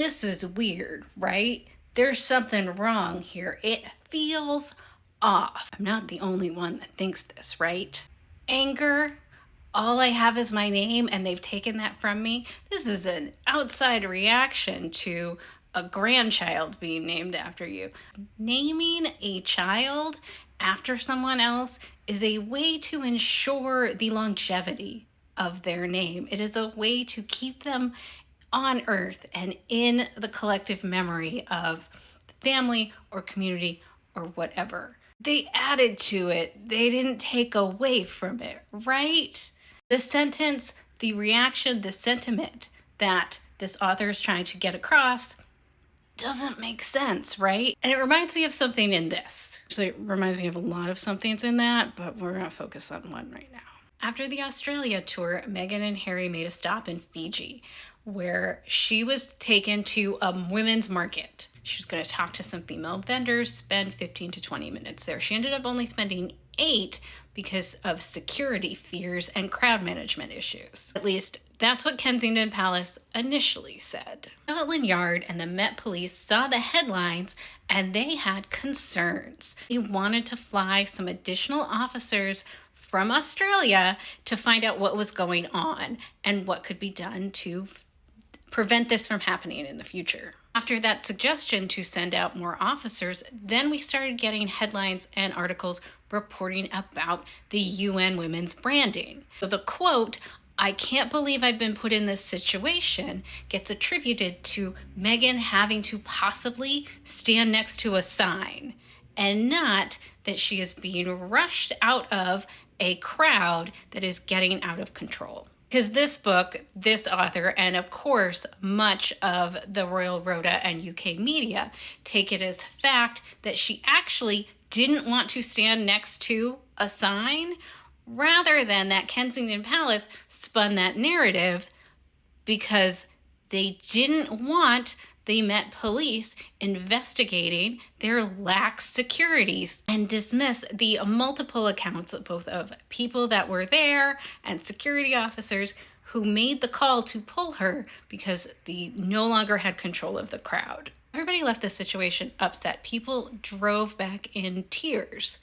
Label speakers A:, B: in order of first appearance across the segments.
A: This is weird, right? There's something wrong here. It feels off. I'm not the only one that thinks this, right? Anger, all I have is my name and they've taken that from me. This is an outside reaction to a grandchild being named after you. Naming a child after someone else is a way to ensure the longevity of their name. It is a way to keep them on earth and in the collective memory of the family or community or whatever. They added to it, they didn't take away from it, right? The sentence, the reaction, the sentiment that this author is trying to get across doesn't make sense, right? And it reminds me of something in this. Actually, it reminds me of a lot of somethings in that, but we're going to focus on one right now. After the Australia tour, Meghan and Harry made a stop in Fiji, where she was taken to a women's market. She was going to talk to some female vendors, spend 15 to 20 minutes there. She ended up only spending 8 because of security fears and crowd management issues. At least that's what Kensington Palace initially said. Scotland Yard and the Met Police saw the headlines and they had concerns. They wanted to fly some additional officers from Australia to find out what was going on and what could be done to prevent this from happening in the future. After that suggestion to send out more officers, then we started getting headlines and articles reporting about the UN women's branding. So the quote, "I can't believe I've been put in this situation," gets attributed to Meghan having to possibly stand next to a sign, and not that she is being rushed out of a crowd that is getting out of control. Because this book, this author, and of course, much of the Royal Rota and UK media take it as fact that she actually didn't want to stand next to a sign, rather than that Kensington Palace spun that narrative because they didn't want the Met Police investigating their lax securities and dismiss the multiple accounts of both of people that were there and security officers who made the call to pull her because they no longer had control of the crowd. Everybody left the situation upset. People drove back in tears,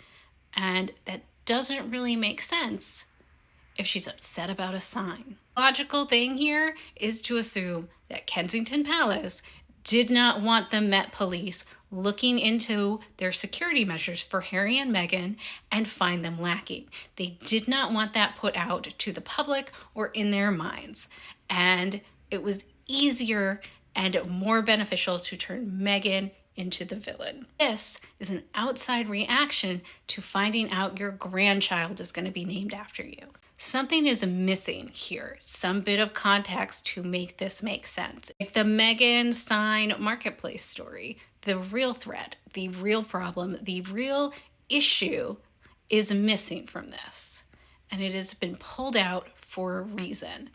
A: and that doesn't really make sense if she's upset about a sign. The logical thing here is to assume that Kensington Palace did not want the Met Police looking into their security measures for Harry and Meghan and find them lacking. They did not want that put out to the public or in their minds. And it was easier and more beneficial to turn Meghan into the villain. This is an outside reaction to finding out your grandchild is going to be named after you. Something is missing here, some bit of context to make this make sense. Like the Meghan sign marketplace story, the real threat, the real problem, the real issue is missing from this. And it has been pulled out for a reason.